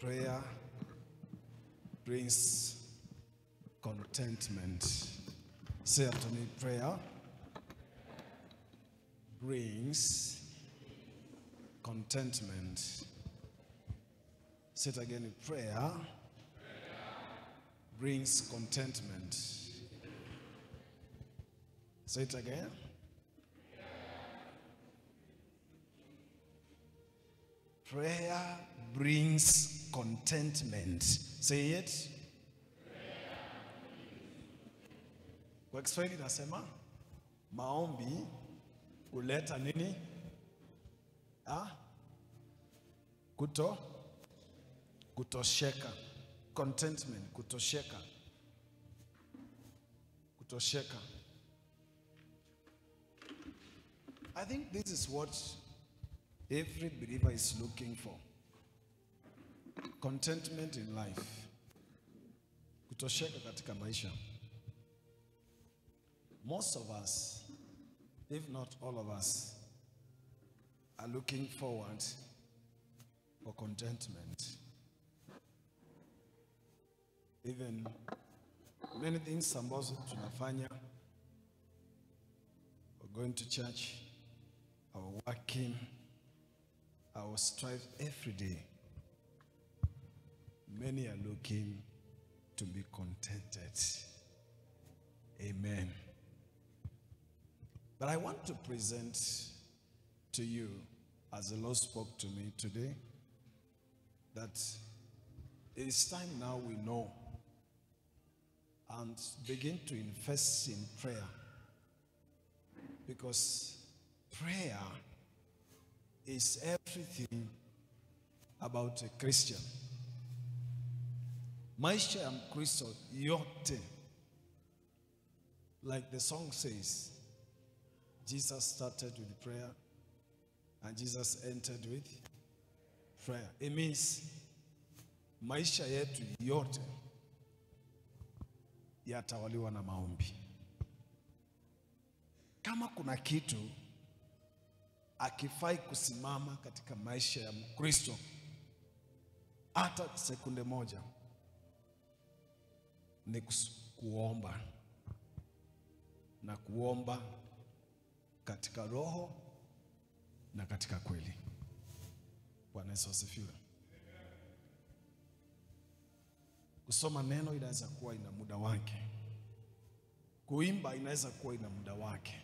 Prayer brings contentment. Say after me, prayer brings contentment. Say it again, prayer brings contentment. Say it again. Prayer brings contentment. Say it. Kwa Kiswahili nasema maombi huleta nini? Kutosheka. Contentment, kutosheka. Kutosheka. I think this is what every believer is looking for. Contentment in life. Kutosheka katika maisha. Most of us, if not all of us, are looking forward for contentment. Even many things ambazo tunafanya, we're going to church, our working, our strive every day. Many are looking to be contented. Amen. But I want to present to you, as the Lord spoke to me today, that it is time now we know and begin to invest in prayer. Because prayer is everything about a Christian. Maisha ya Mkristo yote, like the song says, Jesus started with prayer and Jesus entered with prayer. It means maisha yetu yote yatawaliwa na maombi. Kama kuna kitu akifai kusimama katika maisha ya Mkristo hata sekunde moja, ni kuomba, na kuomba katika roho na katika kweli. Bwana Yesu asifiwe. Kusoma neno inaweza kuwa ina muda wake. Kuimba inaweza kuwa ina muda wake.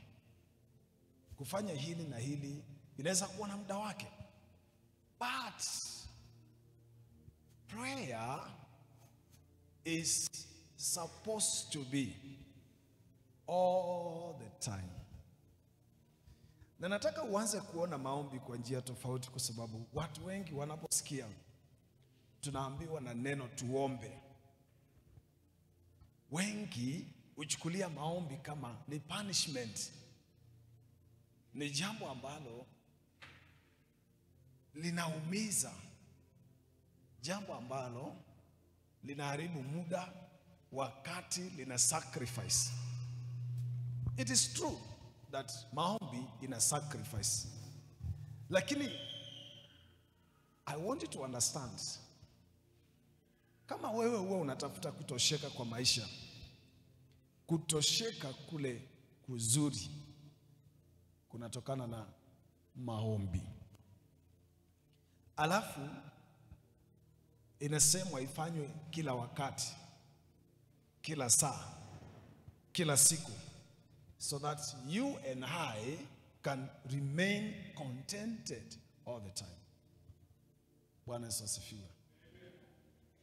Kufanya hili na hili inaweza kuwa na muda wake. But prayer is supposed to be all the time. Na nataka uanze kuona maombi kwa njia tofauti, kwa sababu watu wengi wanaposikia tunaambiwa na neno tuombe, wengi huchukulia maombi kama ni punishment. Ni jambo ambalo linaumiza, jambo ambalo linaharibu muda, wakati, lina sacrifice. It is true that maombi ina sacrifice. Lakini I want you to understand, kama wewe unatafuta kutosheka kwa maisha, kutosheka kule kuzuri kunatokana na maombi. Alafu inasemwa ifanywe kila wakati, kila saa, kila siku, so that you and I can remain contented all the time. Bwana Yesu asifiwe.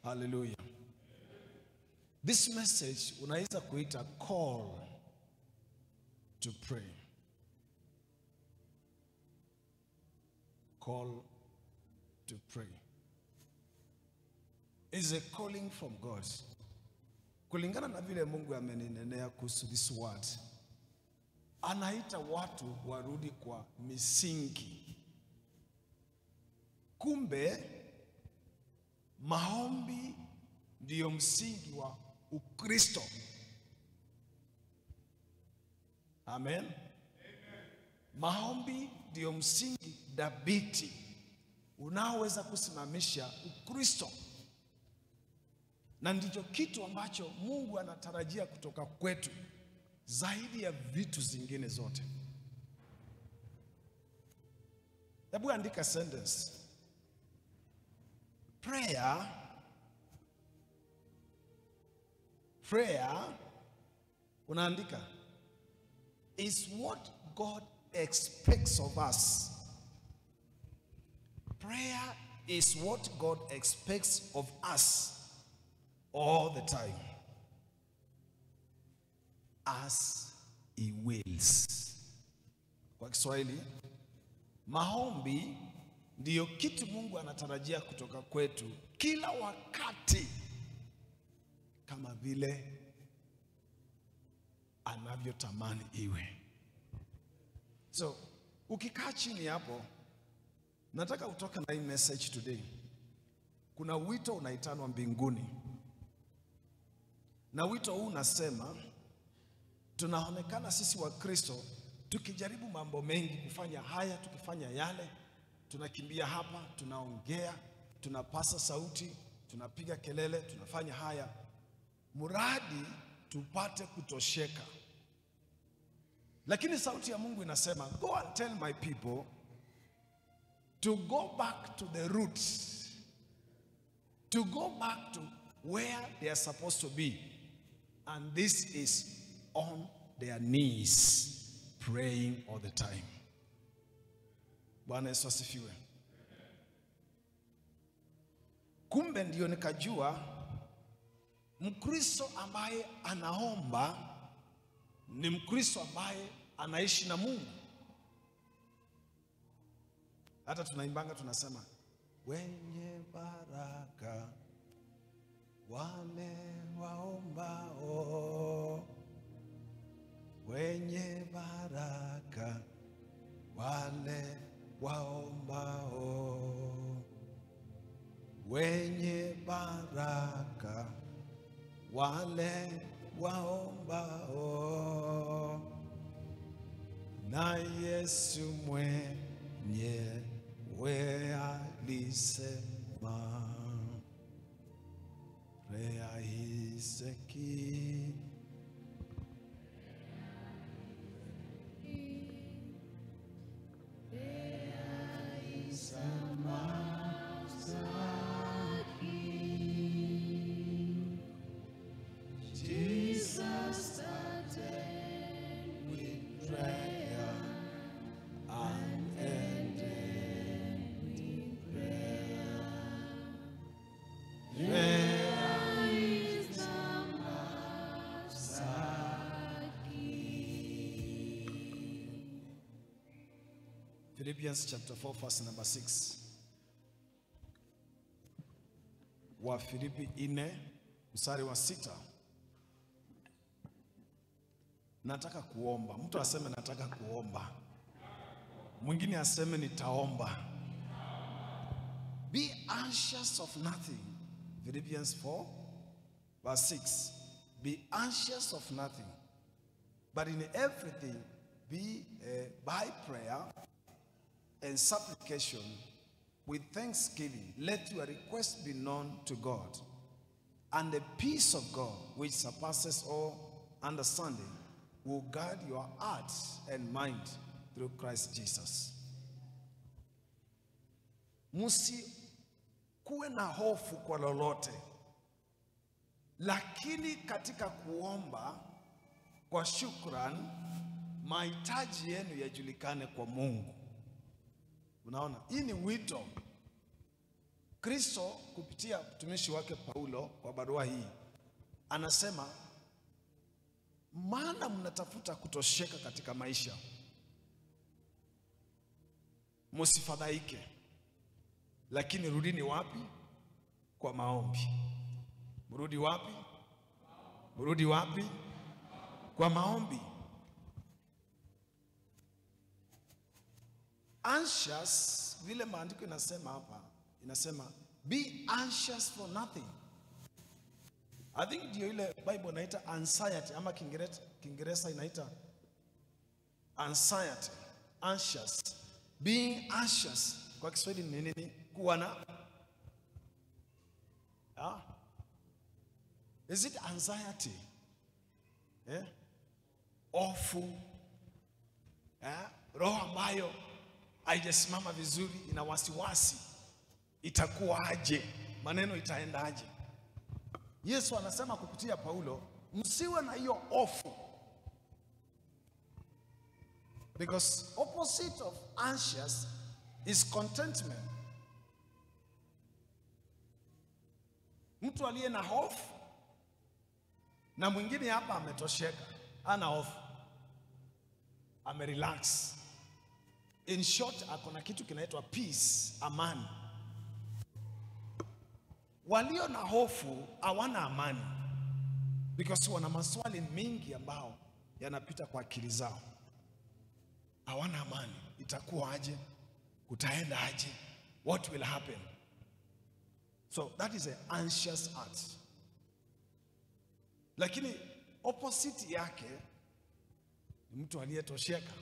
Hallelujah. This message unaweza kuita call to pray. Call to pray. Is a calling from God. Kulingana na vile Mungu ameninenea kuhusu this word, anaita watu warudi kwa misingi. Kumbe maombi ndio msingi wa Ukristo. Amen. Amen. Maombi ndio msingi dhabiti unaoweza kusimamisha Ukristo. na ndicho kitu ambacho Mungu anatarajia kutoka kwetu zaidi ya vitu zingine zote. Hebu andika sentence. Prayer, unaandika, is what God expects of us. Prayer is what God expects of us all the time, as He wills. Kwa Kiswahili, maombi ndiyo kitu Mungu anatarajia kutoka kwetu kila wakati, kama vile anavyotamani iwe. So, ukikaa chini hapo, nataka utoke na hii message today. Kuna wito unaitanwa mbinguni. Na wito huu unasema, tunaonekana sisi wa Kristo tukijaribu mambo mengi, kufanya haya, tukifanya yale, tunakimbia hapa, tunaongea, tunapasa sauti, tunapiga kelele, tunafanya haya, muradi tupate kutosheka. Lakini sauti ya Mungu inasema, go and tell my people to go back to the roots, to go back to where they are supposed to be, and this is on their knees, praying all the time. Bwana Yesu asifiwe. Kumbe ndio nikajua Mkristo ambaye anaomba ni Mkristo ambaye anaishi na Mungu. Hata tunaimbanga tunasema, wenye baraka wale waombao, wenye baraka wale waombao, wenye baraka wale waombao, na Yesu mwenyewe alisema, prayer is the key. Philippians chapter 4 verse number 6. Wa Filipi 4 mstari wa 6. Nataka kuomba. Mtu aseme nataka kuomba. Mwingine aseme nitaomba. Be anxious of nothing. Philippians 4 verse 6. Be anxious of nothing, but in everything be by prayer and supplication with thanksgiving, let your request be known to God. And the peace of God, which surpasses all understanding, will guard your hearts and mind through Christ Jesus. Musikuwe na hofu kwa lolote, lakini katika kuomba kwa shukran, mahitaji yenu yajulikane kwa Mungu. Unaona, hii ni wito Kristo kupitia mtumishi wake Paulo kwa barua hii. Anasema, maana mnatafuta kutosheka katika maisha, msifadhaike, lakini rudini wapi? Kwa maombi. Mrudi wapi? Mrudi wapi? Kwa maombi. Anxious, vile maandiko inasema hapa, inasema be anxious for nothing. I think ndio ile Bible inaita anxiety, ama Kiingereza inaita anxiety, anxious. Being anxious kwa Kiswahili ni nini? Kuwa na Is it anxiety? Hofu, roho ambayo haijasimama vizuri, ina wasiwasi, itakuwa aje? Maneno itaenda aje? Yesu anasema kupitia Paulo, msiwe na hiyo hofu. Because opposite of anxious is contentment. Mtu aliye na hofu na mwingine hapa ametosheka, ana hofu, amerelax. In short, akona kitu kinaitwa peace, amani. Walio na hofu hawana amani, because wana maswali mengi ambao yanapita kwa akili zao. Hawana amani. Itakuwa aje? Kutaenda aje? What will happen? So that is an anxious heart. Lakini opposite yake ni mtu aliyetosheka,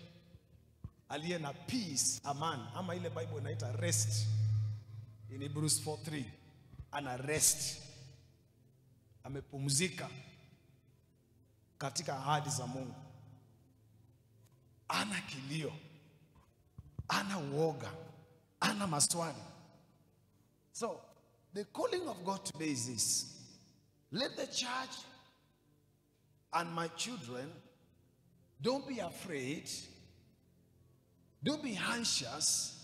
aliye na peace, amani, ama ile Bible inaita rest. In Hebrews 4:3, ana rest, amepumzika katika ahadi za Mungu. Ana kilio, ana uoga, ana maswali. So the calling of God today is this: let the church and my children don't be afraid, don't be anxious,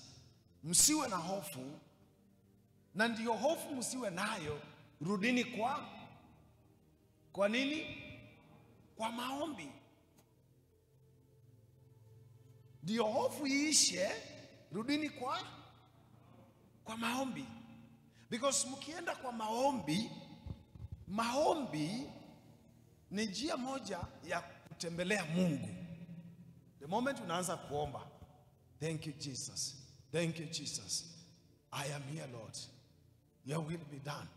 msiwe na hofu. Na ndiyo hofu msiwe nayo, rudini kwa nini? Kwa maombi. Ndiyo hofu iishe, rudini kwa maombi. Because mkienda kwa maombi ni njia moja ya kutembelea Mungu. The moment unaanza kuomba, thank you Jesus, thank you Jesus, I am here Lord, your will be done,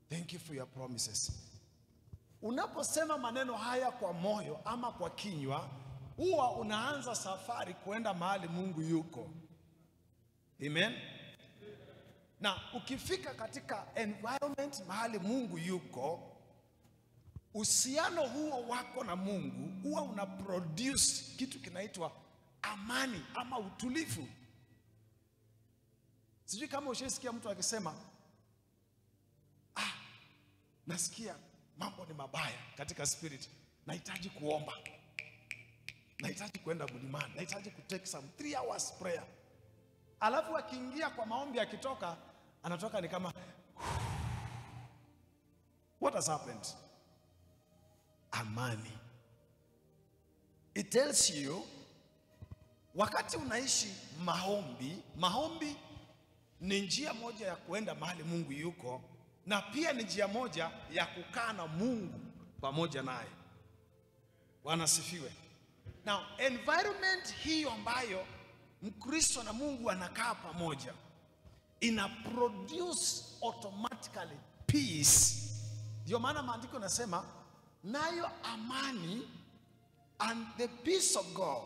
thank you for your promises. Unaposema maneno haya kwa moyo ama kwa kinywa, huwa unaanza safari kuenda mahali Mungu yuko. Amen. Na ukifika katika environment mahali Mungu yuko, uhusiano huo wako na Mungu huwa una produce kitu kinaitwa amani ama utulivu. Sijui kama ushasikia mtu akisema, nasikia mambo ni mabaya katika spirit, nahitaji kuomba, nahitaji kwenda mlimani, nahitaji kutake some 3 hours prayer. Alafu akiingia kwa maombi, akitoka anatoka ni kama what has happened? Amani. It tells you wakati unaishi maombi ni njia moja ya kuenda mahali Mungu yuko, na pia ni njia moja ya kukaa na Mungu pamoja naye. Bwana sifiwe. Now, environment hiyo ambayo Mkristo na Mungu anakaa pamoja ina produce automatically peace. Ndio maana maandiko yanasema nayo amani and the peace of God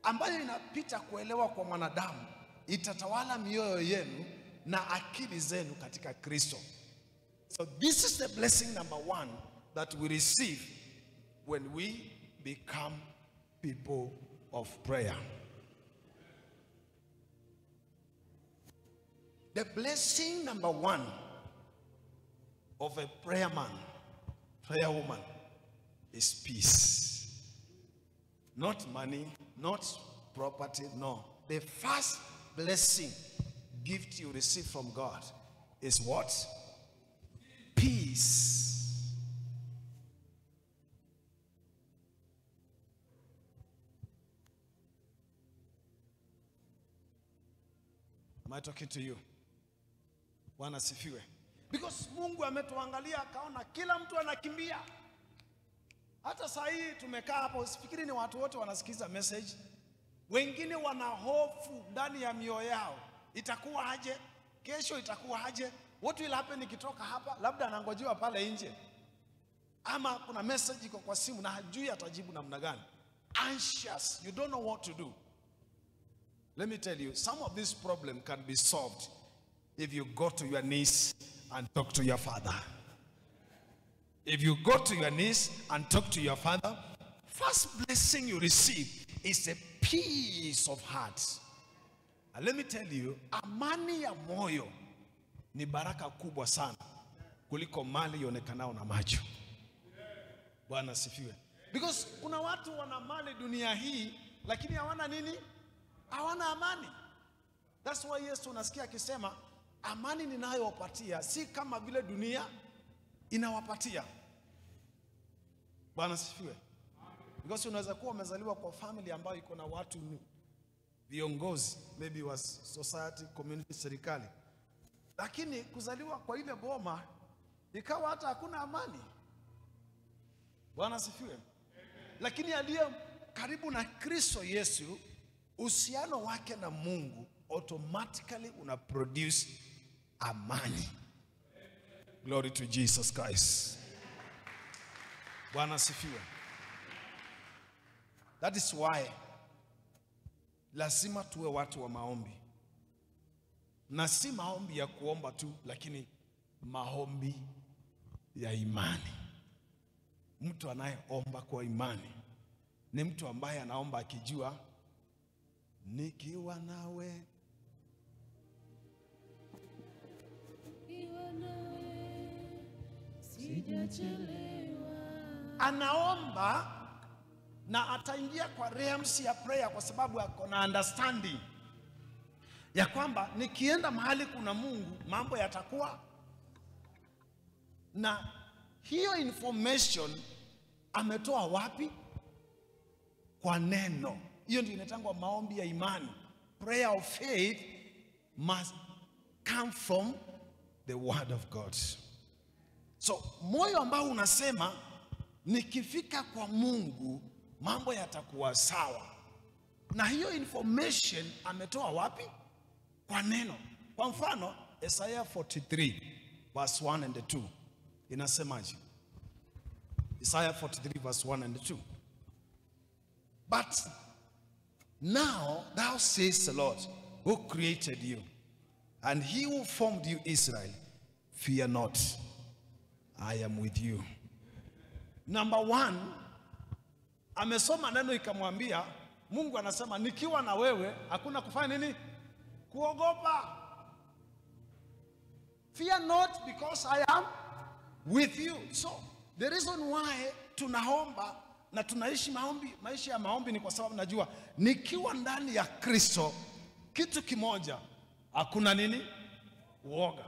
ambayo inapita kuelewa kwa mwanadamu itatawala mioyo yenu na akili zenu katika Kristo. So this is the blessing number 1 that we receive when we become people of prayer. The blessing number 1 of a prayer man, prayer woman, is peace. Not money, not property, no. The first blessing, gift you receive from God is what? Peace. Am I talking to you? Bwana sifiwe. Because Mungu ametuangalia akaona kila mtu anakimbia. Hata saa hii tumekaa hapo, usifikiri ni watu wote wanasikiza message. Wengine wana hofu ndani ya mioyo yao. Itakuwa aje? Kesho itakuwa aje? What will happen nikitoka hapa? Labda anangojewa pale nje. Ama kuna message iko kwa simu na hajui atajibu namna gani. Anxious, you don't know what to do. Let me tell you, some of this problem can be solved if you go to your knees and talk to your Father. If you go to your knees and talk to your father, first blessing you receive is a peace of heart. And let me tell you, amani ya moyo ni baraka kubwa sana kuliko mali ionekanao na macho. Bwana asifiwe. Because kuna watu wana mali dunia hii lakini hawana nini? Hawana amani. That's why Yesu unasikia akisema amani ninayowapatia si kama vile dunia inawapatia. Bwana asifiwe. Because unaweza kuwa umezaliwa kwa family ambayo iko na watu viongozi, maybe wa society, community, serikali, lakini kuzaliwa kwa ile boma ikawa hata hakuna amani. Bwana asifiwe. Lakini aliye karibu na Kristo Yesu, uhusiano wake na Mungu automatically una produce amani. Glory to Jesus Christ. Bwana asifiwe. That is why lazima tuwe watu wa maombi. Na si maombi ya kuomba tu, lakini maombi ya imani. Mtu anayeomba kwa imani ni mtu ambaye anaomba akijua nikiwa nawe, sijachelewa. Anaomba na ataingia kwa realms ya prayer kwa sababu ako na understanding ya kwamba nikienda mahali kuna Mungu mambo yatakuwa. Na hiyo information ametoa wapi? Kwa neno. Hiyo ndio inatangwa maombi ya imani. Prayer of faith must come from the word of God. So moyo ambao unasema nikifika kwa Mungu mambo yatakuwa sawa. Na hiyo information ametoa wapi? Kwa neno. Kwa mfano Isaiah 43 verse 1 and 2 inasemaje? Isaiah 43 verse 1 and 2. But now thou says the Lord who created you and he who formed you Israel, fear not, I am with you. Number one, amesoma neno ikamwambia, Mungu anasema nikiwa na wewe hakuna kufanya nini? Kuogopa. Fear not because I am with you. So the reason why tunaomba na tunaishi maombi, maisha ya maombi ni kwa sababu najua nikiwa ndani ya Kristo kitu kimoja, hakuna nini? Uoga.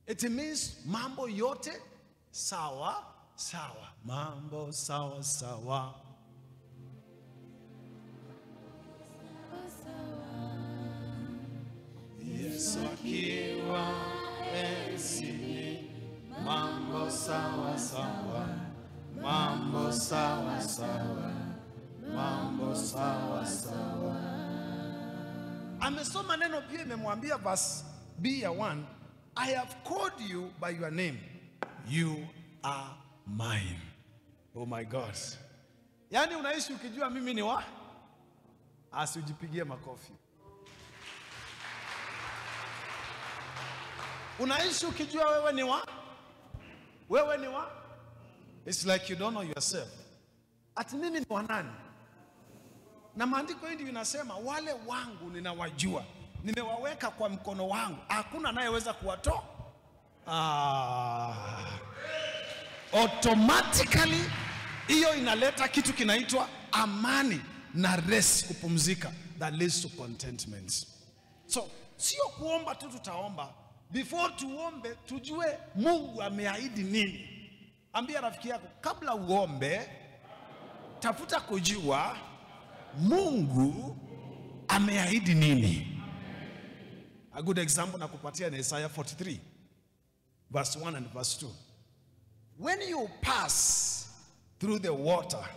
It means mambo yote sawa sawa. Mambo sawa sawa. Yesu akiwa enzini, mambo sawa sawa. Mambo sawa sawa. Mambo sawa sawa. Amesoma neno pia imemwambia verse B ya 1, I have called you by your name, you are mine. Oh my God. Yani unaishi ukijua mimi ni wa? Asijipigie makofi. Unaishi ukijua wewe ni wa? Wewe ni wa? It's like you don't know yourself. Ati mimi ni wa nani? Na maandiko hili inasema wale wangu ninawajua. Nimewaweka kwa mkono wangu. Hakuna anayeweza kuwatoa. Automatically hiyo inaleta kitu kinaitwa amani na rest, kupumzika, that leads to contentment. So sio kuomba tu tutaomba. Before tuombe tujue Mungu ameahidi nini. Ambia rafiki yako kabla uombe tafuta kujua Mungu ameahidi nini. A good example nakupatia ni Isaiah 43 verse 1 and verse 2. When you pass through the water,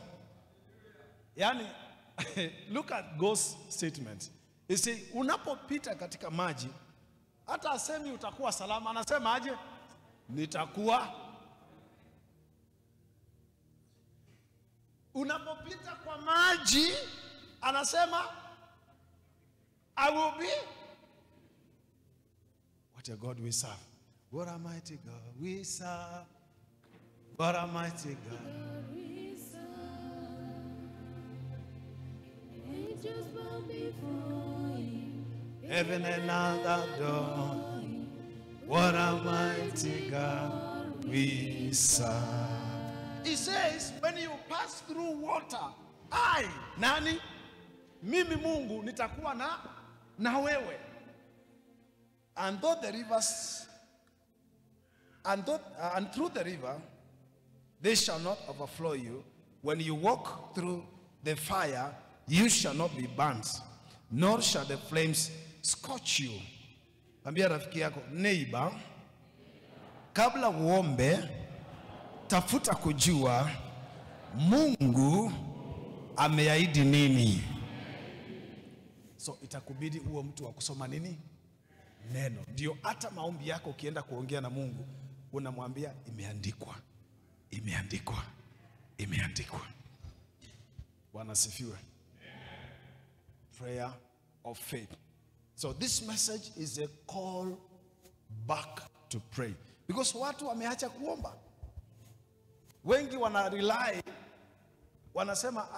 yani look at God's statement. You see, unapopita katika maji, hata asemi utakuwa salama, anasema aje? Nitakuwa. Unapopita kwa maji, anasema I will be. What a God we serve. What a mighty God we serve. What a mighty God. Angels bow before him. Heaven and earth adore him. What a mighty God we serve. He says, when you pass through water, I, nani? Mimi Mungu nitakuwa na wewe. And though the rivers, and through the river, they shall not overflow you. When you walk through the fire, you shall not be burnt, nor shall the flames scorch you. Ambia rafiki yako, neighbor, kabla uombe, tafuta kujua Mungu ameahidi nini. So itakubidi uwe mtu wa kusoma nini? Neno. Ndio hata maombi yako ukienda kuongea na Mungu, unamwambia imeandikwa. Imeandikwa. Imeandikwa. Bwana asifiwe. Prayer of faith. So this message is a call back to pray. Because watu wameacha kuomba. Wengi wana rely, wanasema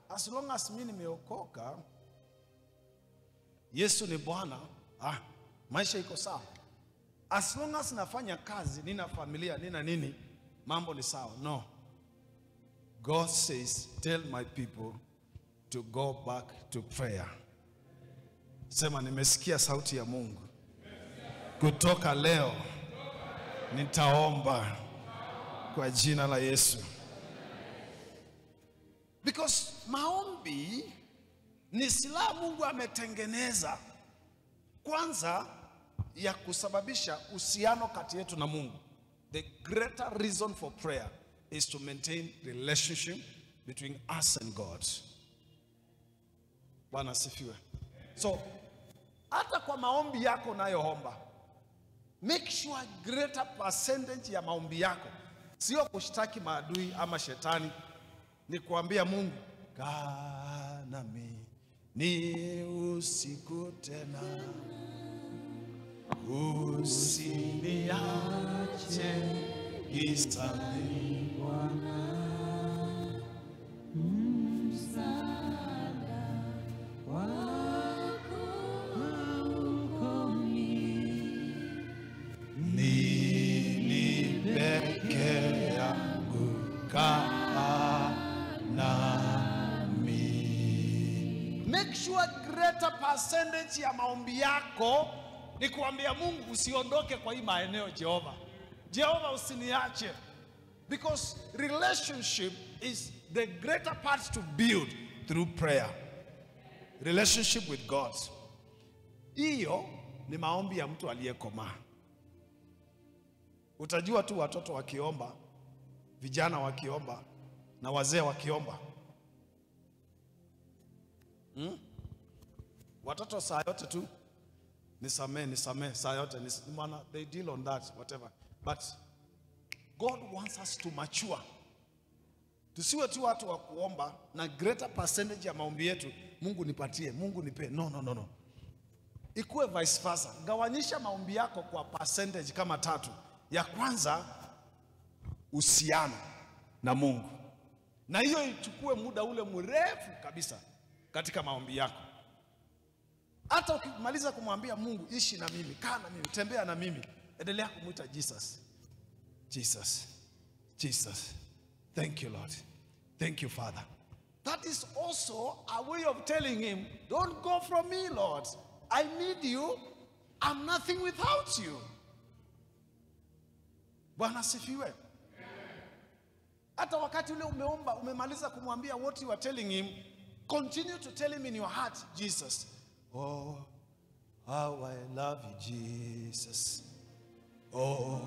as long as mimi nimeokoka, Yesu ni Bwana, maisha iko sawa. As long as nafanya kazi, nina familia, nina nini, mambo ni sawa. No. God says, tell my people to go back to prayer. Sema, nimesikia sauti ya Mungu. Kutoka leo nitaomba kwa jina la Yesu. Because maombi ni silaha Mungu ametengeneza kwanza ya kusababisha uhusiano kati yetu na Mungu. The greater reason for prayer is to maintain relationship between us and God. Bwana asifiwe. So hata kwa maombi yako unayoomba, make sure greater percentage ya maombi yako sio kushtaki maadui ama shetani, ni kuambia Mungu, kaa nami ni usiku tena, usiniache gizani Bwana. Make sure greater percentage ya maombi yako ni kuambia Mungu, usiondoke kwa hii maeneo Jehova. Jehova usiniache. Because relationship is the greater part to build through prayer. Relationship with God. Hiyo ni maombi ya mtu aliyekomaa. Utajua tu watoto wakiomba, vijana wakiomba, na wazee wakiomba. Watoto saa yote tu nisamee saa yote maana they deal on that whatever. But God wants us to mature. Tusiwe tu watu wa kuomba na greater percentage ya maombi yetu Mungu nipatie, Mungu nipe. No. Ikuwe vice versa. Gawanyisha maombi yako kwa percentage kama 3. Ya kwanza, uhusiano na Mungu. Na hiyo ichukue muda ule mrefu kabisa katika maombi yako. Hata ukimaliza kumwambia Mungu, ishi na mimi, kaa na mimi, tembea na mimi, endelea kumuita Jesus. Jesus. Jesus. Thank you, Lord. Thank you, Father. That is also a way of telling him, don't go from me, Lord. I need you. I'm nothing without you. Bwana sifiwe. Hata wakati ule umeomba, umemaliza kumwambia what you are telling him, continue to tell him in your heart, Jesus. Oh, how I love you, Jesus. Oh,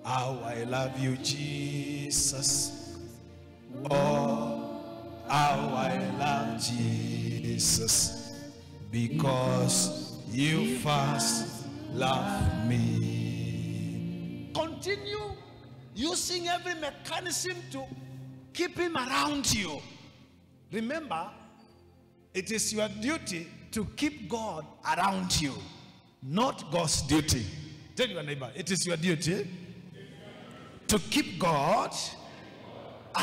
how I love you, Jesus. Oh, how I love Jesus. Because you first love me. Continue using every mechanism to keep him around you. Remember, it is your duty to keep God around you, not God's duty. Tell your neighbor, it is your duty to keep God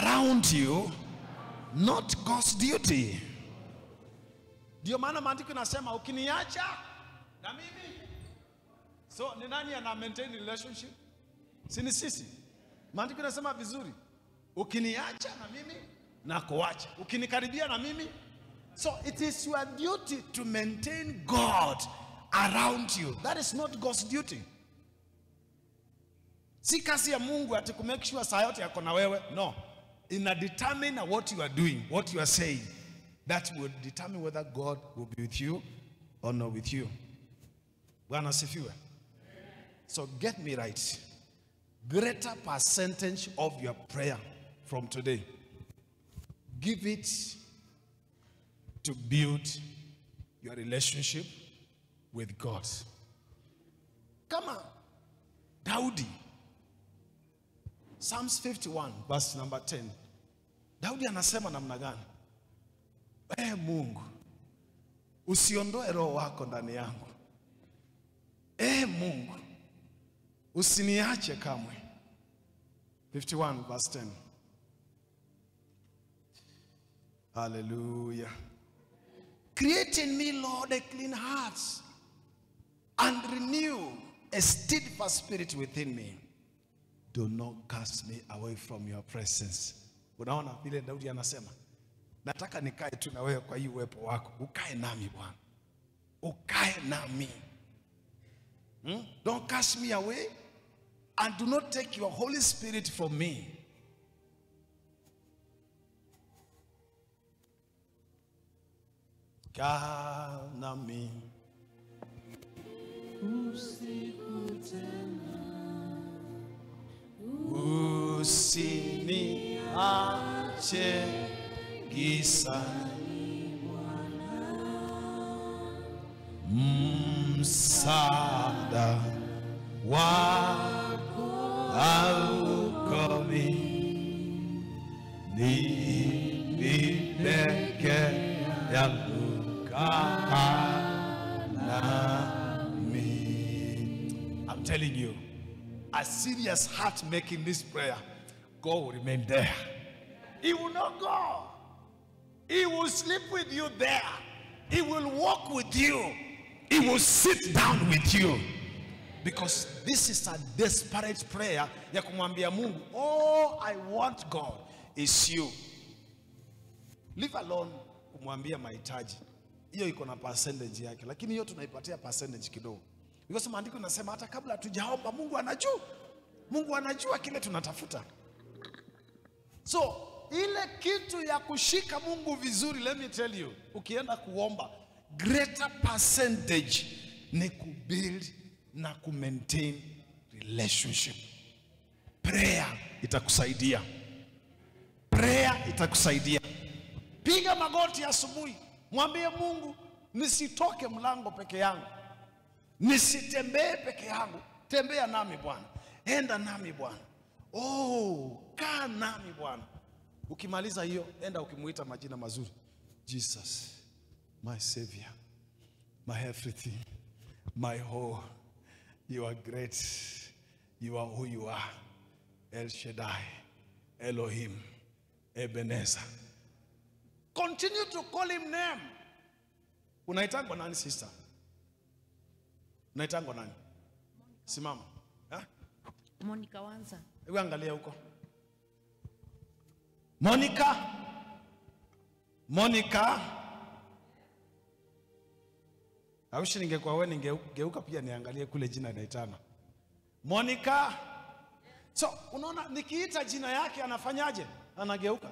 around you, not God's duty. Ndio maana maandiko nasema ukiniacha na mimi. So ni nani ana maintain relationship? Si ni sisi. Maandiko nasema vizuri. Ukiniacha na mimi na kuacha. Ukinikaribia na mimi. So it is your duty to maintain God around you. That is not God's duty. Si kazi ya Mungu ati ku make sure saa yote yako na wewe. No. Ina determine what you are doing, what you are saying. That will determine whether God will be with you or not with you. Bwana asifiwe. So get me right. Greater percentage of your prayer from today, give it to build your relationship with God. Come on. Daudi. Psalms 51 verse number 10. Daudi anasema namna gani? Mungu, usiondoe roho wako ndani yangu. Mungu, usiniache kamwe. 51 verse 10. Hallelujah. Create in me, Lord, a clean heart and renew a steadfast spirit within me. Do not cast me away from your presence. Unaona vile Daudi anasema, nataka nikae tu na wewe kwa hii uwepo wako. Ukae nami Bwana. Ukae nami. Don't cast me away and do not take your Holy Spirit from me. Kaa nami. Usiniache gizani, msaada wako haukomi, ni peke yangu kaa nami. I'm telling you, a serious heart making this prayer, God will remain there. He will not go. He will sleep with you there. He will walk with you. He will sit down with you. Because this is a desperate prayer ya kumwambia Mungu, all I want, God, is you. Leave alone kumwambia mahitaji. Hiyo iko na percentage yake, lakini hiyo tunaipatia percentage kidogo. Because maandiko nasema hata kabla hatujaomba Mungu anajua. Mungu anajua kile tunatafuta. So, ile kitu ya kushika Mungu vizuri, let me tell you, ukienda kuomba, greater percentage ni kubuild na kumaintain relationship. Prayer itakusaidia. Prayer itakusaidia. Piga magoti asubuhi, mwambie Mungu, nisitoke mlango peke yangu. Nisitembee peke yangu. Tembea nami Bwana. Enda nami Bwana. Kaa nami Bwana. Ukimaliza hiyo, enda ukimuita majina mazuri. Jesus, my Savior, my everything, my whole. You are great. You are who you are. El Shaddai, Elohim, Ebenezer. Continue to call him name. Unaitangwa nani sister? Unaitangwa nani? Simama. Monica Wanza. Hebu angalia huko. Monica. Monica. Aushi ningekuwa wewe ningeuka pia niangalie kule jina inaitana. Monica. So, unaona nikiita jina yake anafanyaje? Anageuka.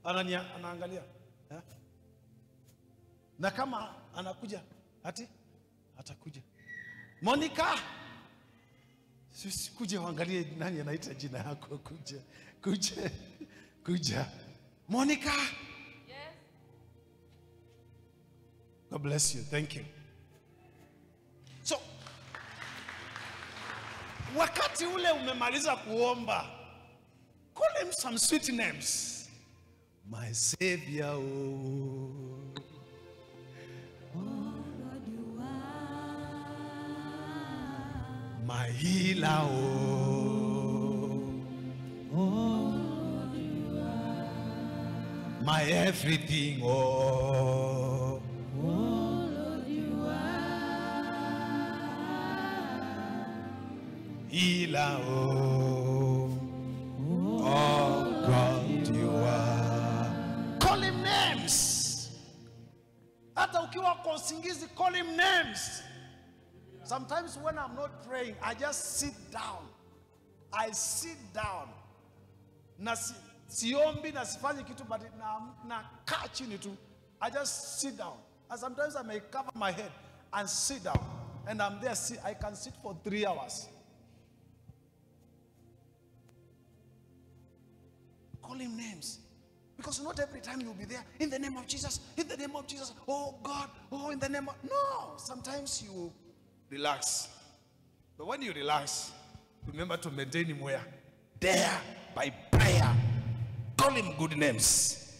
Anaangalia. Na kama anakuja, atakuja. Monica. Sisi kuja uangalie nani anaita jina yako, kuja. Monica. Yes. God bless you. Thank you. So, wakati ule umemaliza kuomba, call him some sweet names. My Savior, my healer, my everything, oh. Healer, oh. Oh God, you are. Call him names. Hata ukiwa kwa usingizi, call him names. Sometimes when I'm not praying, I just sit down. I sit down. Na siombi na sifanyi kitu, but na kaa chini tu. I just sit down. And sometimes I may cover my head and sit down. And I'm there, I can sit for 3 hours. Call him names. Because not every time you'll be there, in the name of Jesus, in the name of Jesus, oh God, oh in the name of... No, sometimes you relax. But when you relax, remember to maintain him where? There, by prayer. Call him good names.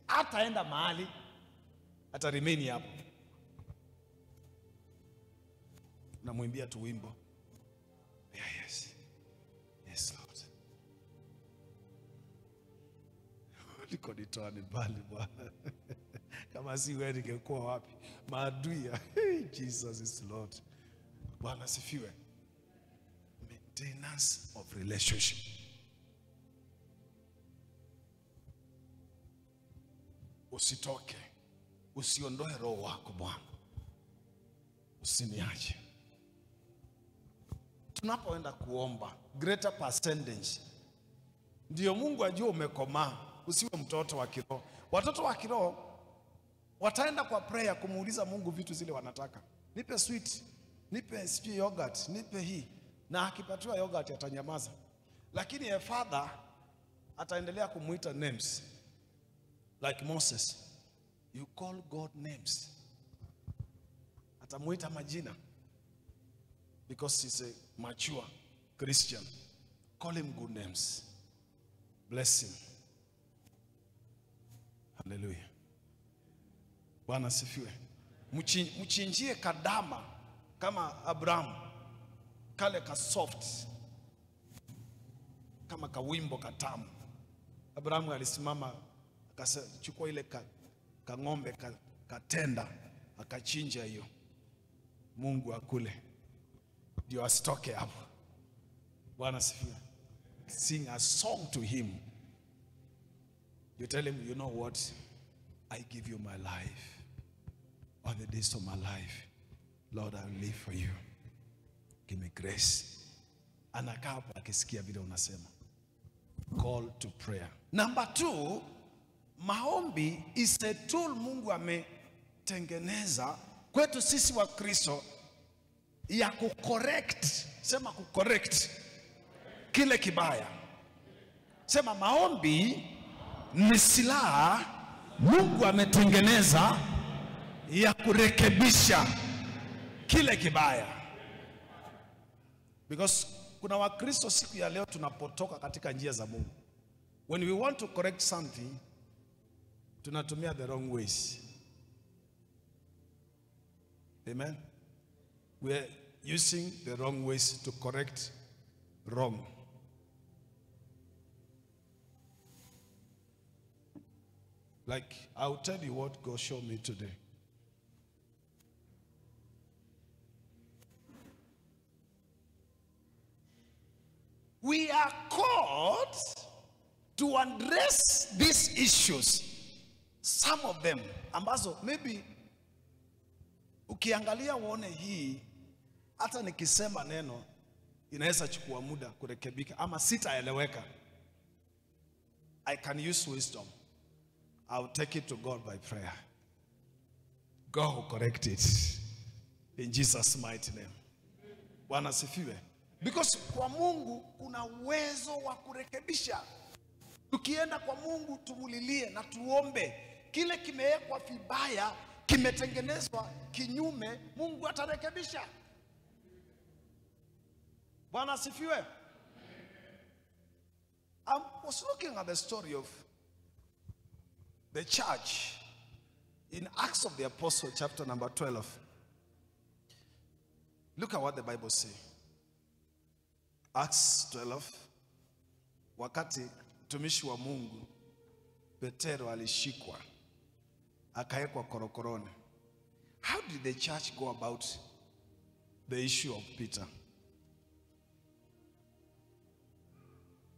Hataenda mahali, hata remain hapo. Namwimbia tu wimbo. Yeah, yes. Yes, Lord. Liko nitoa ni mbali Bwana. Kama si wewe ningekuwa wapi? Maadui. Jesus is Lord. Bwana sifiwe. Maintenance of relationship. Usitoke. Usiondoe roho wako Bwana. Usiniache. Tunapoenda kuomba, greater percentage, ndio Mungu ajue umekomaa. Usiwe mtoto wa kiroho. Watoto wa kiroho wataenda kwa prayer kumuuliza Mungu vitu zile wanataka. Nipe sweet, nipe sweet yogurt, nipe hii. Na akipatiwa yogurt atanyamaza. Lakini a father ataendelea kumuita names. Like Moses, you call God names. Atamuita majina. Because he's a mature Christian. Call him good names. Bless him. Hallelujah. Bwana sifiwe. Mchinjie kadama kama Abraham, kale ka soft kama kawimbo katamu. Abraham alisimama akachukua ile ka ng'ombe katenda akachinja hiyo. Mungu akule ndio asitoke hapo. Bwana sifiwe. Sing a song to him. You tell him, you know what? I give you my life. All the days of my life, Lord, I will live for you. Give me grace. Anakaa hapo akisikia vile unasema. Call to prayer. Number 2, maombi is a tool Mungu ametengeneza kwetu sisi wa Kristo ya kucorrect. Sema kucorrect kile kibaya. Sema maombi ni silaha Mungu ametengeneza ya kurekebisha kile kibaya. Because kuna Wakristo siku ya leo tunapotoka katika njia za Mungu. When we want to correct something, tunatumia the wrong ways. Amen. We are using the wrong ways to correct wrong. Like, I'll tell you what God showed me today. We are called to address these issues. Some of them, ambazo maybe ukiangalia uone hii, hata nikisema neno inaweza chukua muda kurekebika ama sitaeleweka. I can use wisdom. I'll take it to God by prayer. God will correct it in Jesus' mighty name. Bwana sifiwe. Because kwa Mungu kuna uwezo wa kurekebisha. Tukienda kwa Mungu tumulilie na tuombe, kile kimewekwa vibaya, kimetengenezwa kinyume, Mungu atarekebisha. Bwana sifiwe. I was looking at the story of the church in Acts of the Apostle, chapter number 12. Look at what the Bible says. Acts 12. Wakati mtumishi wa Mungu Petero alishikwa akaekwa korokoroni. How did the church go about the issue of Peter?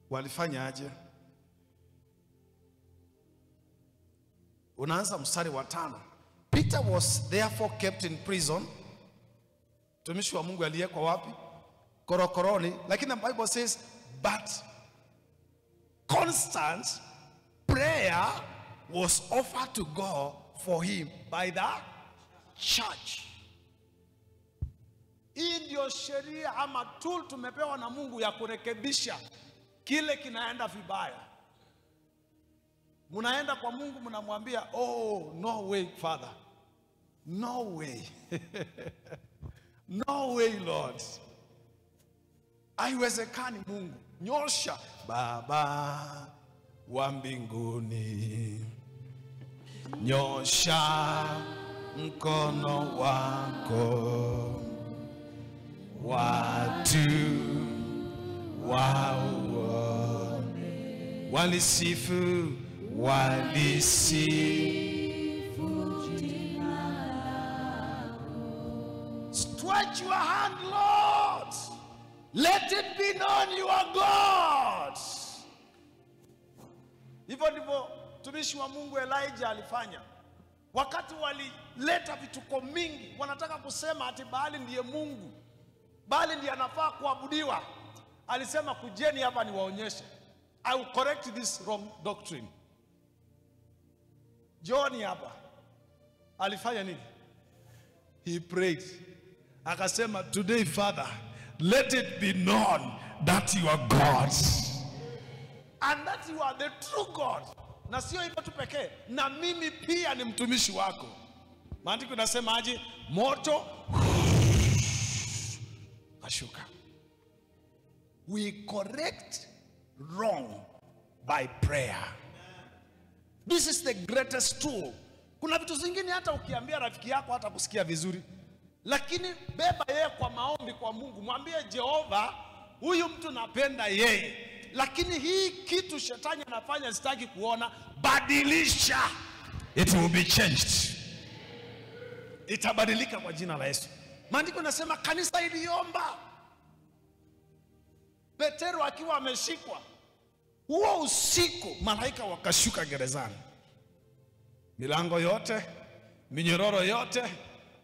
Walifanya aje? Unaanza mstari wa 5. Peter was therefore kept in prison. Mtumishi wa Mungu aliyekwa wapi? Korokoroni. Lakini the Bible says, but constant prayer was offered to God for him by the church. Hii ndio sheria ama tool tumepewa na Mungu ya kurekebisha kile kinaenda vibaya. Munaenda kwa Mungu mnamwambia, oh, no way Father, no way. No way Lord, haiwezekani Mungu. Nyosha Baba wa mbinguni, nyosha mkono wako, watu waone, walisifu stretch your hand, Lord. Let it be known you are God. Hivyo ndivyo mtumishi wa Mungu Elijah alifanya. Wakati walileta vituko mingi, wanataka kusema ati Baali ndiye Mungu, Baali ndiye anafaa kuabudiwa, alisema kujeni hapa niwaonyeshe. I will correct this wrong doctrine. John hapa alifanya nini? He prayed. Akasema, today Father, let it be known that you are God and that you are the true God. Na sio hivyo tu pekee, na mimi pia ni mtumishi wako. Maandiko yanasema aje? Moto kashuka. We correct wrong by prayer. This is the greatest tool. Kuna vitu zingine hata ukiambia rafiki yako hata kusikia vizuri, lakini beba yeye kwa maombi kwa Mungu. Mwambie Jehova, huyu mtu napenda yeye, lakini hii kitu shetani anafanya sitaki kuona, badilisha. It will be changed. Itabadilika kwa jina la Yesu. Maandiko yanasema kanisa iliomba. Petero akiwa ameshikwa, huo usiku malaika wakashuka gerezani. Milango yote, minyororo yote,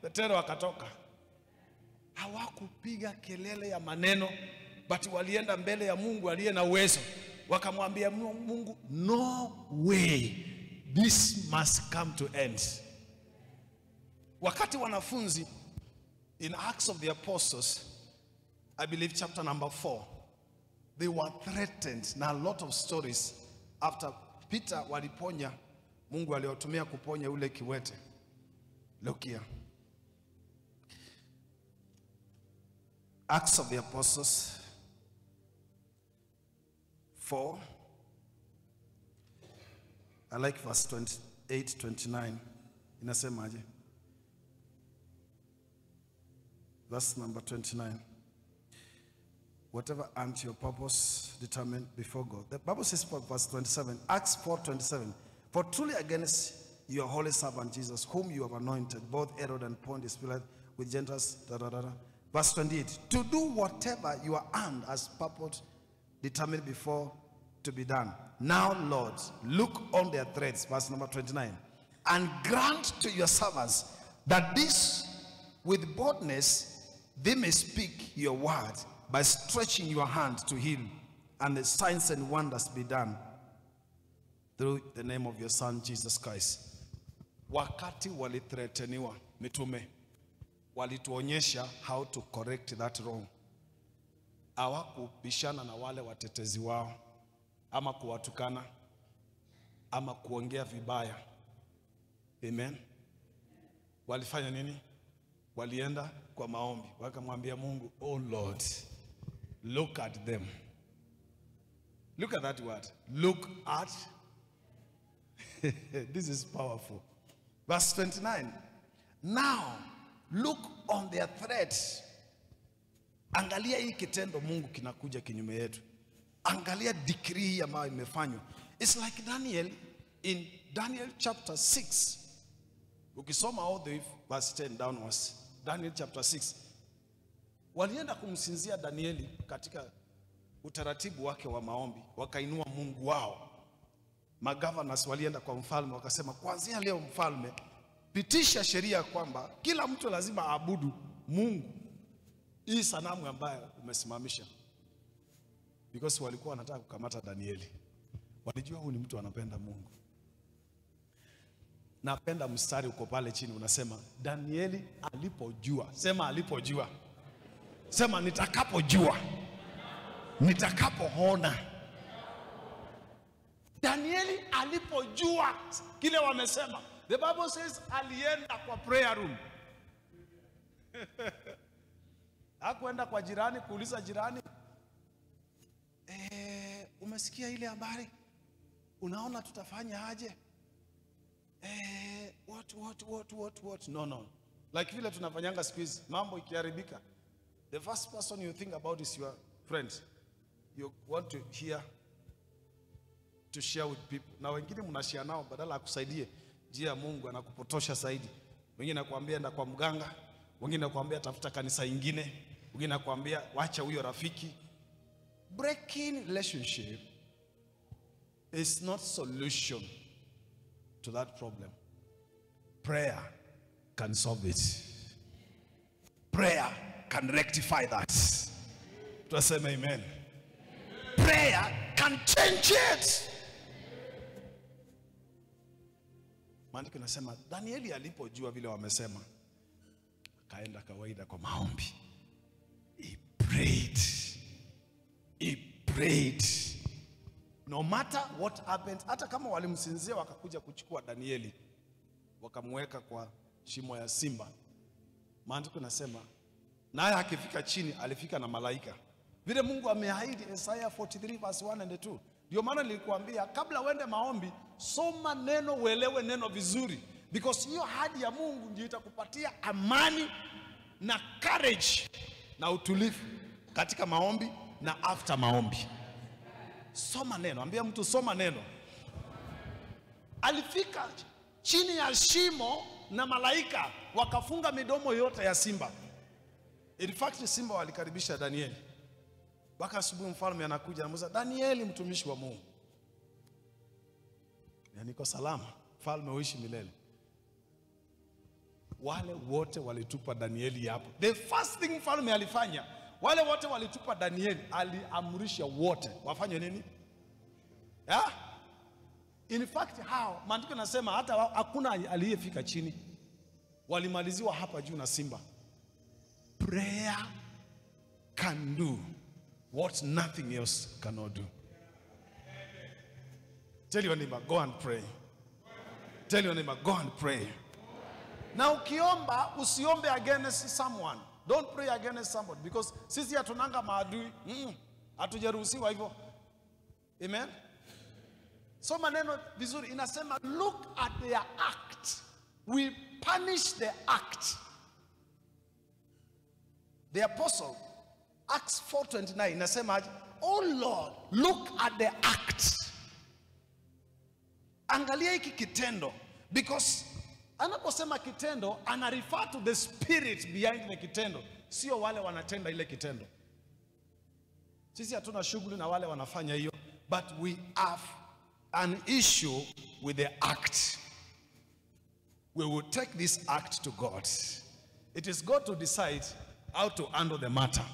Petero akatoka. Hawakupiga kelele ya maneno, but walienda mbele ya Mungu aliye na uwezo. Wakamwambia Mungu, no way, this must come to end. Wakati wanafunzi in Acts of the Apostles, I believe chapter number 4, they were threatened. Now a lot of stories after Peter waliponya, Mungu aliwatumia kuponya ule kiwete. Look here. Acts of the Apostles 4. I like verse 28, 29. Inasemaje? Verse number 29. Whatever unto your purpose determined before God. The Bible says, verse 27, Acts 4:27. For truly against your holy servant Jesus, whom you have anointed, both Herod and Pontius Pilate, with Gentiles, Verse 28, to do whatever your hand has purposed determined before to be done. Now, Lord, look on their threats, verse number 29, and grant to your servants that this with boldness they may speak your word by stretching your hand to heal, and the signs and wonders be done through the name of your Son Jesus Christ. Wakati walithreateniwa mitume walituonyesha how to correct that wrong. Hawakubishana na wale watetezi wao ama kuwatukana ama kuongea vibaya. Amen. Walifanya nini? Walienda kwa maombi, wakamwambia Mungu, oh Lord, look at them. Look at that word. Look at. This is powerful. Verse 29. Now, look on their threats. Angalia hii kitendo Mungu kinakuja kinyume yetu. Angalia decree ambayo imefanywa. It's like Daniel in Daniel chapter 6 Ukisoma all the way verse 10 downwards, Daniel chapter 6, walienda kumsinzia Danieli katika utaratibu wake wa maombi, wakainua Mungu wao. Magovernors walienda kwa mfalme wakasema, kuanzia leo mfalme, pitisha sheria kwamba kila mtu lazima aabudu Mungu hii sanamu ambayo umesimamisha. Because walikuwa wanataka kukamata Danieli. Walijua huyu ni mtu anapenda Mungu. Napenda mstari uko pale chini unasema, Danieli alipojua. Sema alipojua. Sema nitakapojua. Nitakapoona. Danieli alipojua kile wamesema. The Bible says alienda kwa prayer room. Hakuenda kwa jirani kuuliza jirani, umesikia ile habari? Unaona tutafanya aje? What? No. Like vile tunafanyanga siku hizi, mambo ikiharibika, the first person you think about is your friend. You want to hear, to share with people. Na wengine mnashare nao badala ya kusaidie, njia Mungu anakupotosha zaidi. Wengine nakwambia enda kwa mganga, wengine nakwambia tafuta kanisa ingine, wengine nakwambia wacha huyo rafiki. Breaking relationship is not solution to that problem. Prayer can solve it. Prayer can rectify that. Tuseme amen. Prayer can change it. Maandiko nasema Danieli alipojua vile wamesema, kaenda kawaida kwa maombi. He prayed. No matter what happened, hata kama walimsinzia wakakuja kuchukua Danieli wakamweka kwa shimo ya simba, maandiko nasema naye akifika chini alifika na malaika. Vile Mungu ameahidi Isaiah 43 verse 1 and 2. Ndio maana nilikuambia kabla uende maombi, soma neno, uelewe neno vizuri, because hiyo ahadi ya Mungu ndio itakupatia amani na courage na utulivu katika maombi na after maombi. Soma neno, ambia mtu soma neno. Alifika chini ya shimo na malaika wakafunga midomo yote ya simba. In fact simba walikaribisha Danieli. Baka asubuhi mfalme anakuja anamuuliza, Danieli mtumishi wa Mungu, niko salama, mfalme uishi milele. Wale wote walitupa Danieli hapo. The first thing mfalme alifanya, wale wote walitupa Danieli, aliamrisha wote wafanye nini? In fact hao, maandiko nasema hata hakuna aliyefika chini. Walimaliziwa hapa juu na simba. Prayer can do what nothing else cannot do. Tell your neighbor, go and pray. Tell your neighbor, go and pray. Na ukiomba, usiombe against someone. Don't pray against somebody, because sisi hatunanga maadui. Hatujaruhusiwa hivyo. Amen. So maneno vizuri inasema, look at their act. We punish the act. The apostle, Acts 4:29 inasema, oh Lord, look at the act. Angalia hiki kitendo, because anaposema kitendo ana refer to the spirit behind the kitendo, sio wale wanatenda ile kitendo. Sisi hatuna shughuli na wale wanafanya hiyo, but we have an issue with the act. We will take this act to God. It is God to decide how to handle the matter.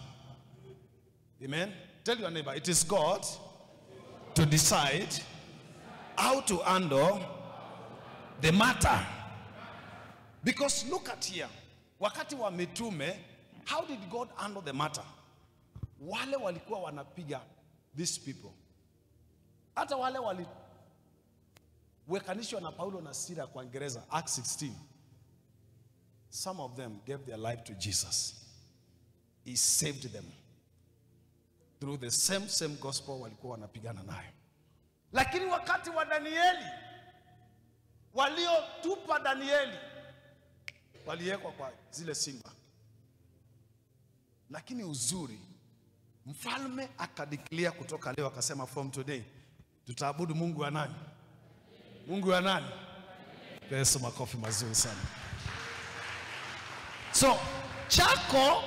Amen. Tell your neighbor, it is God to decide how to handle the matter. Because look at here, wakati wa mitume, how did God handle the matter? Wale walikuwa wanapiga these people. Hata wale waliwekanishwa na Paulo na Sila kwa Gereza, Acts 16. Some of them gave their life to Jesus. He saved them through the same gospel walikuwa wanapigana nayo. Lakini wakati wa Danieli, waliotupa Danieli waliwekwa kwa zile simba. Lakini uzuri, mfalme akadeclare kutoka leo, akasema from today tutaabudu Mungu wa nani? Mungu wa nani? Yesu makofi mazuri sana. So chako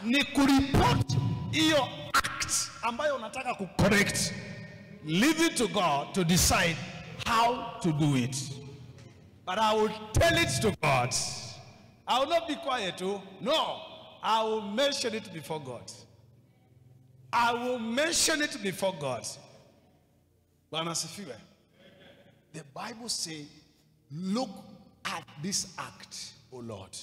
ni kuripoti hiyo act ambayo unataka kucorrect. Leave it to God to decide how to do it. But I will tell it to God. I will not be quiet too. No, I will mention it before God. I will mention it before God. Bwana asifiwe. The Bible says, look at this act, O Lord.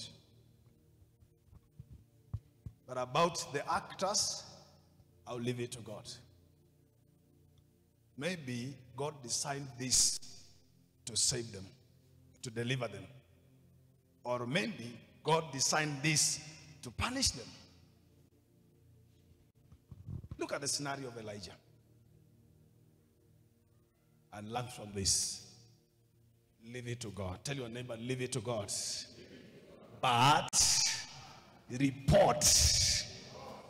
But about the actors, I'll leave it to God. Maybe God designed this to save them, to deliver them. Or maybe God designed this to punish them. Look at the scenario of Elijah and learn from this. Leave it to God. Tell your neighbor, leave it to God. But report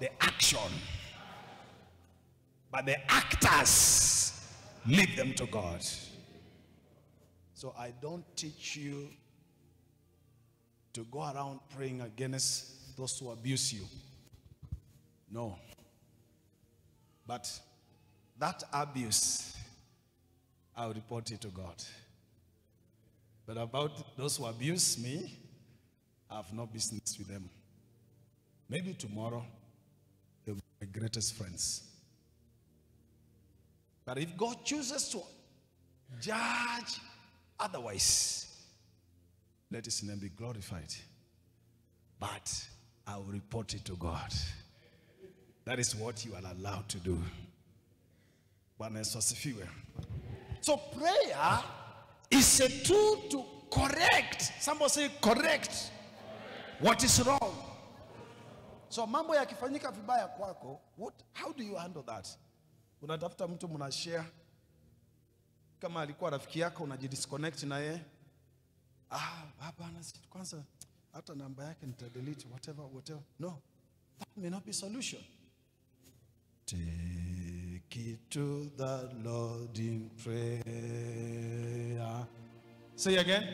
the action. But the actors, leave them to God. So I don't teach you to go around praying against those who abuse you. No. But that abuse, I'll report it to God. But about those who abuse me, I have no business with them. Maybe tomorrow, they'll be my greatest friends. But if God chooses to judge otherwise, let his name be glorified. But I will report it to God. That is what you are allowed to do. So prayer is a tool to correct. Somebody say correct what is wrong. So mambo yakifanyika vibaya kwako, how do you handle that? Unatafuta mtu mnashare. Kama alikuwa rafiki yako unajidisconnect na yeye. Hapana, kwanza hata namba yake nitadelete, whatever. No, that may not be solution. Take it to the Lord in prayer. Say again.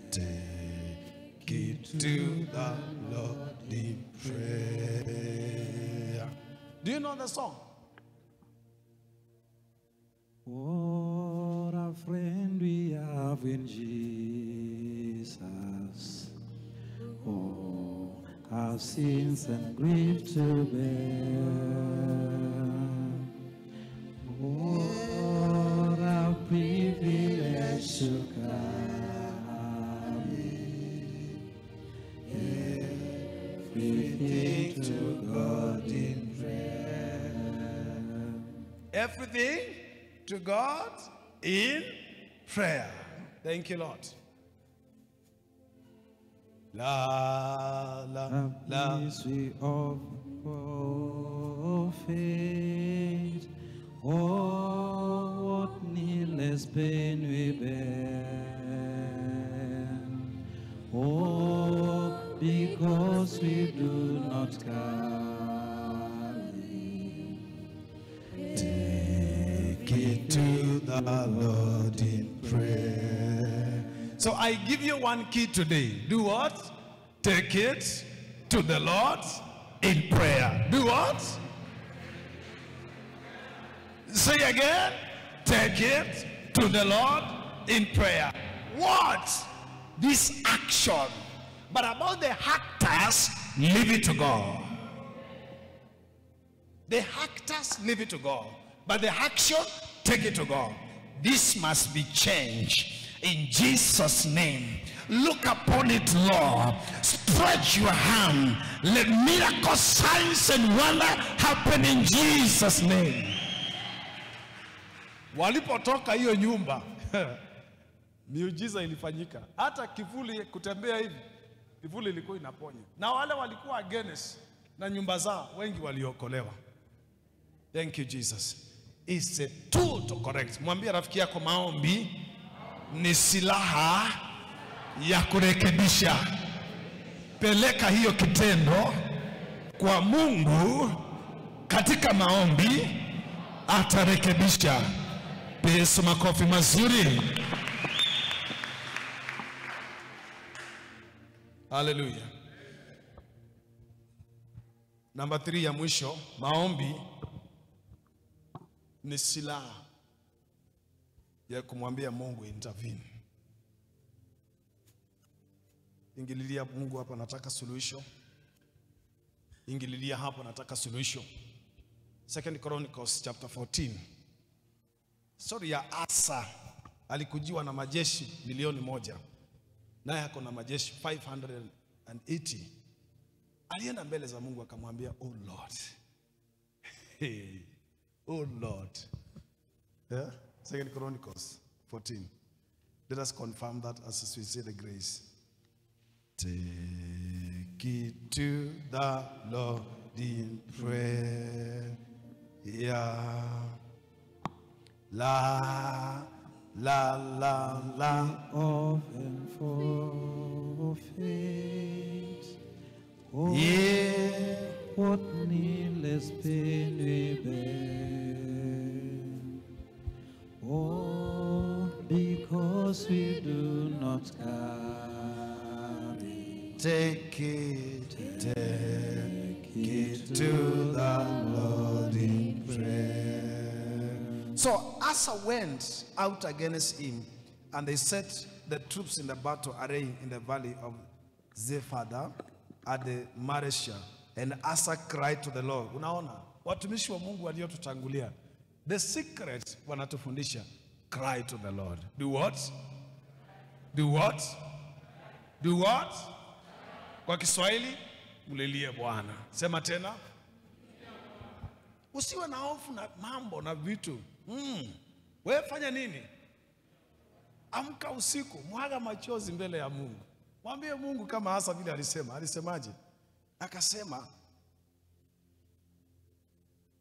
Take it to the Lord in prayer. Do you know the song? What a friend we have in Jesus. Oh, our sins and grief to bear. What a privilege to carry everything to God in prayer. Everything to God in prayer. Thank you, Lord. La, la, la. Peace we offer faith. Oh, what needless pain we bear. Oh, because we do not carry. Take it to the Lord in prayer. So I give you one key today. Do what? Take it to the Lord in prayer. Do what? Say again. Take it to the Lord in prayer. What? This action. But about the actors, leave it to God. The actors, leave it to God. But the action, take it to God. This must be changed. In Jesus' name. Look upon it, Lord. Stretch your hand. Let miracles, signs, and wonder happen in Jesus' name. Walipotoka hiyo nyumba, miujiza ilifanyika. Hata kivuli kutembea hivi, kivuli ilikuwa inaponya. Na wale walikuwa against na nyumba zao, wengi waliokolewa. Thank you, Jesus. It's a tool to correct. Mwambie rafiki yako, maombi ni silaha ya kurekebisha. Peleka hiyo kitendo kwa Mungu katika maombi, atarekebisha. Yesu makofi mazuri. Hallelujah. Namba 3 ya mwisho, maombi ni silaha ya kumwambia Mungu intervene. Ingililia Mungu, hapa nataka suluhisho. Ingililia hapa, nataka suluhisho. 2 Chronicles chapter 14. Story ya Asa, alikujiwa na majeshi 1,000,000. Naye hako na majeshi 580. Alienda mbele za Mungu akamwambia, oh Lord. Hey, oh Lord. Yeah? 2 Chronicles 14. Let us confirm that as we say the grace. Take it to the Lord in prayer. La, la, la, la. Of and for faith. Oh, Yeah. what needless pain we bear. Oh, because we do not carry. Take it to the Lord in prayer. So Asa went out against him, and they set the troops in the battle array in the valley of Zephada at the Maresha. And Asa cried to the Lord. Unaona, watumishi wa Mungu waliotutangulia, the secret wanatufundisha, cry to the Lord. Do what? Do what? Do what? Kwa Kiswahili, mlilie Bwana. Sema tena. Usiwe na hofu na mambo na vitu. Wewe fanya nini? Amka usiku, mwaga machozi mbele ya Mungu. Mwambie Mungu kama Asa vile alisema. Alisemaje? Akasema,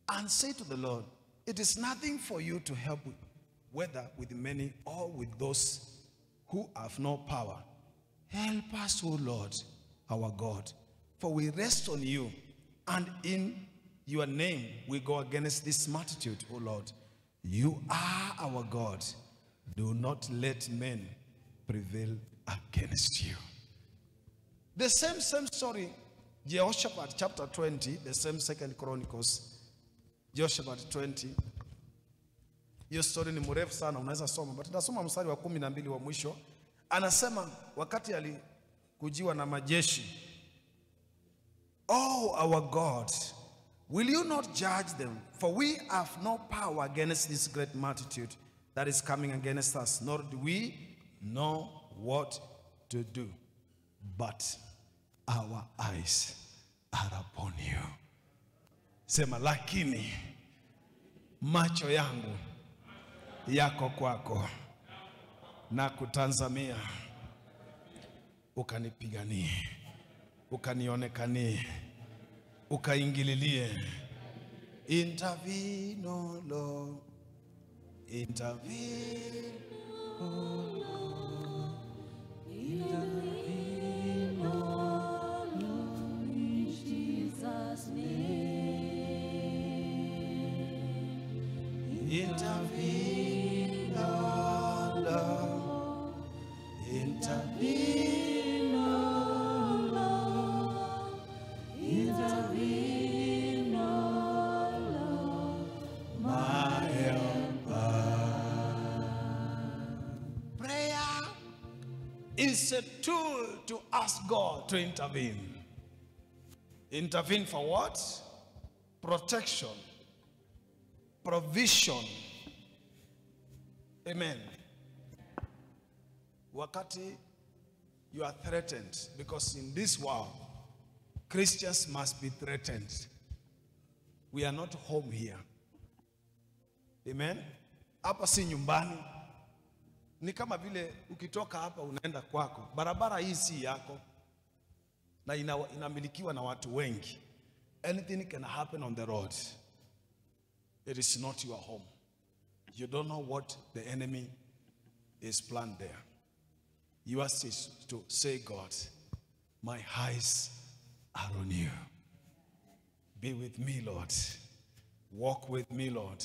and say to the Lord, it is nothing for you to help, whether with many or with those who have no power. Help us, O Lord, our God, for we rest on you, and in your name we go against this multitude, O Lord. You are our God. Do not let men prevail against you. The same story, Jehoshaphat chapter 20, the same 2 Chronicles, Jehoshaphat 20. Hiyo story ni mrefu sana, unaweza soma, but nasoma mstari wa 12 wa mwisho. Anasema wakati alikujiwa na majeshi, oh our God, will you not judge them? For we have no power against this great multitude that is coming against us, nor do we know what to do. But our eyes are upon you. Sema, lakini macho yangu yako kwako, na kutazamia, ukanipiganie, ukanionekanie, ukaingililie. Intervene, O Lord. Intervene, O Lord. Intervene, O Lord, in Jesus' name. Intervene, O Lord. Intervene, O Lord, intervene, O Lord, my helper. Prayer is a tool to ask God to intervene. Intervene for what? Protection, provision. Amen. Wakati you are threatened, because in this world, Christians must be threatened. We are not home here. Amen. Hapa si nyumbani. Ni kama vile ukitoka hapa unaenda kwako. Barabara hii si yako, na inamilikiwa na watu wengi. Anything can happen on the road. It is not your home. You don't know what the enemy is planned there. Yours is to say, God, my eyes are on you. Be with me, Lord. Walk with me, Lord.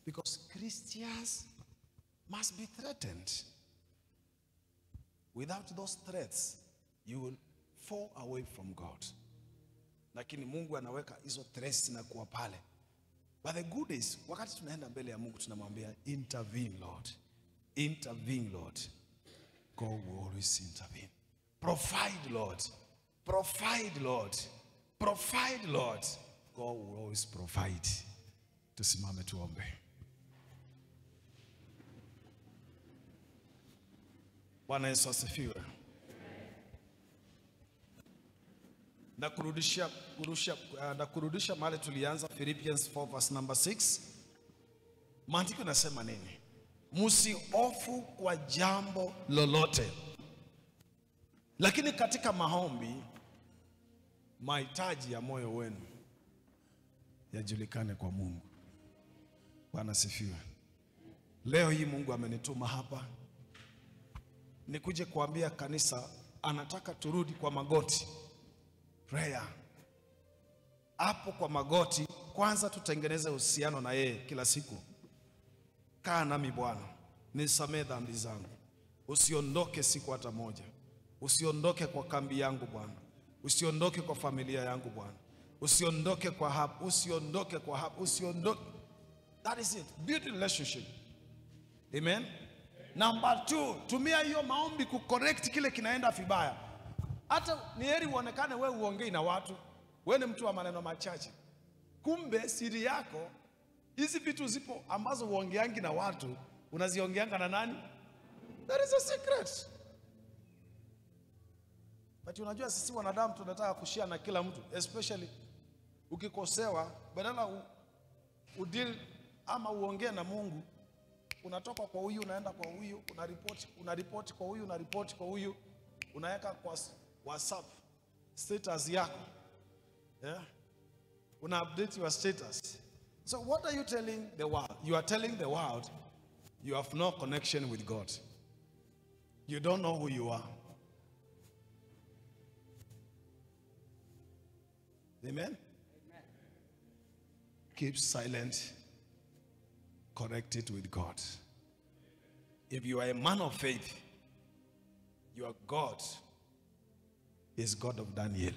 Because Christians must be threatened. Without those threats, you will fall away from God. Lakini Mungu anaweka hizo threats na kuwa pale. But the good is, wakati tunaenda mbele ya Mungu tunamwambia, intervene Lord. Intervene Lord. God will always intervene. Provide Lord. Provide Lord. Provide Lord. God will always provide. Tusimame tuombe. Bwana Yesu asifiwe. Na kurudisha mahali tulianza, Philippians 4 verse number 6. Maandiko yanasema nini? Msihofu kwa jambo lolote, lakini katika maombi mahitaji ya moyo wenu yajulikane kwa Mungu. Bwana asifiwe. Leo hii Mungu amenituma hapa nikuje kuambia kanisa, anataka turudi kwa magoti. Prayer. Hapo kwa magoti, kwanza tutengeneze uhusiano na yeye kila siku. Kaa nami Bwana, nisamehe dhambi zangu. Usiondoke siku hata moja. Usiondoke kwa kambi yangu Bwana. Usiondoke kwa familia yangu Bwana. Usiondoke kwa hapa, usiondoke kwa hapa, usiondoke. That is it. Build relationship. Amen. Number 2, tumia hiyo maombi kucorrect kile kinaenda vibaya. Hata ni heri uonekane wewe uongei na watu, wewe ni mtu wa maneno machache. Kumbe siri yako, hizi vitu zipo ambazo uongeangi na watu, unaziongeanga na nani? That is a secret. But unajua sisi wanadamu tunataka kushare na kila mtu, especially ukikosewa, badala udeal ama uongee na Mungu, unatoka kwa huyu unaenda kwa huyu, unaripoti kwa huyu, unaripoti kwa huyu, unaweka kwa WhatsApp status yako. Yeah? Una update your status. So what are you telling the world? You are telling the world you have no connection with God. You don't know who you are. Amen? Amen. Keep silent. Correct it with God. If you are a man of faith, your God is God of Daniel.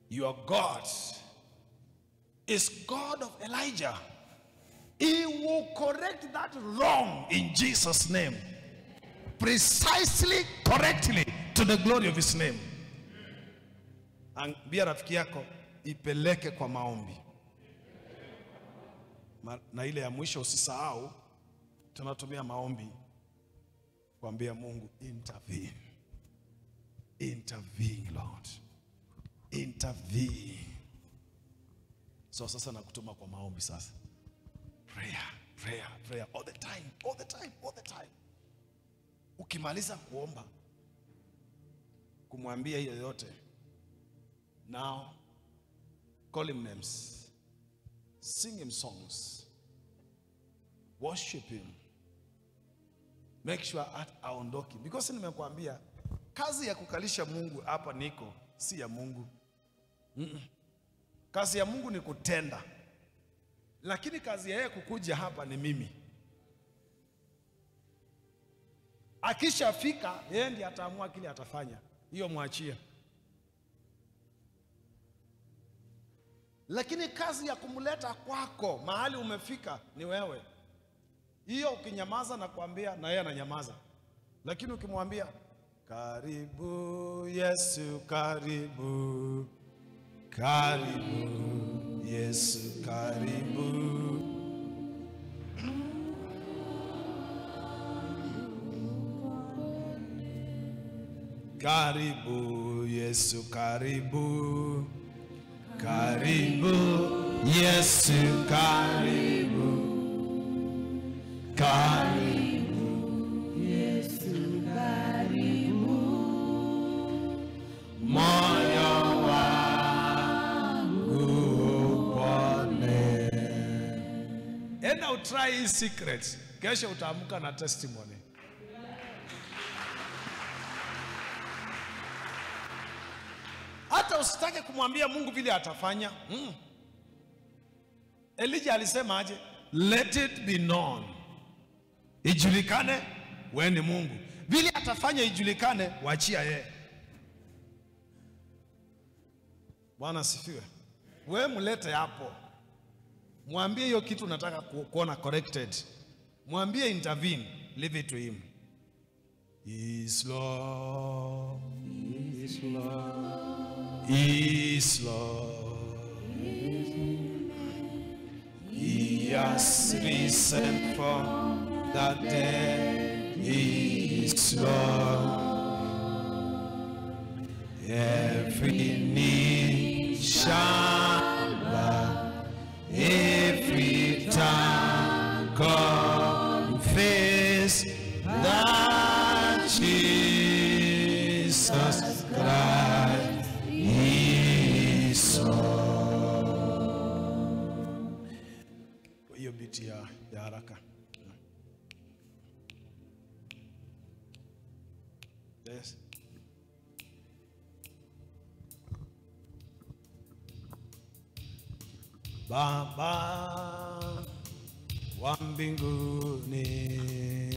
Your God is God of Elijah. He will correct that wrong in Jesus' name. Precisely, correctly, to the glory of his name. Ambia rafiki yako ipeleke kwa maombi. Na ile ya mwisho usisahau, tunatumia maombi kuambia Mungu, intervene. Intervene Lord. Intervene. So sasa nakutuma kwa maombi sasa. Prayer all the time. Ukimaliza kuomba, kumwambia hiyo yote, now call him names. Sing him songs. Worship him. Make sure aondoki. Because nimekuambia kazi ya kukalisha Mungu hapa niko si ya Mungu. Kazi ya Mungu ni kutenda. Lakini kazi ya yeye kukuja hapa ni mimi. Akishafika yeye ndiye ataamua kile atafanya. Hiyo mwachie. Lakini kazi ya kumleta kwako mahali umefika ni wewe. Hiyo ukinyamaza na kuambia, na yeye ananyamaza. Lakini ukimwambia, karibu Yesu, karibu, karibu Yesu, karibu, karibu Yesu, karibu, karibu Yesu, karibu, karibu Yesu, karibu, moyo wangu upone. Enda utry hii secret, kesho utaamka na testimony. Hata usitake kumwambia Mungu vile atafanya. Elijah alisema aje? Let it be known. Ijulikane wewe ni Mungu. Vile atafanya ijulikane, waachia yeye. Bwana asifiwe. Wewe mlete hapo. Mwambie hiyo kitu nataka kuona corrected. Mwambie intervene. Leave it to him. Is Lord. Is Lord. Is Lord. He has risen from the dead. Is Lord. Every knee shall bow, every tongue confess that Jesus Christ is Lord. Hiyo biti ya haraka. Yes. Baba wa mbinguni,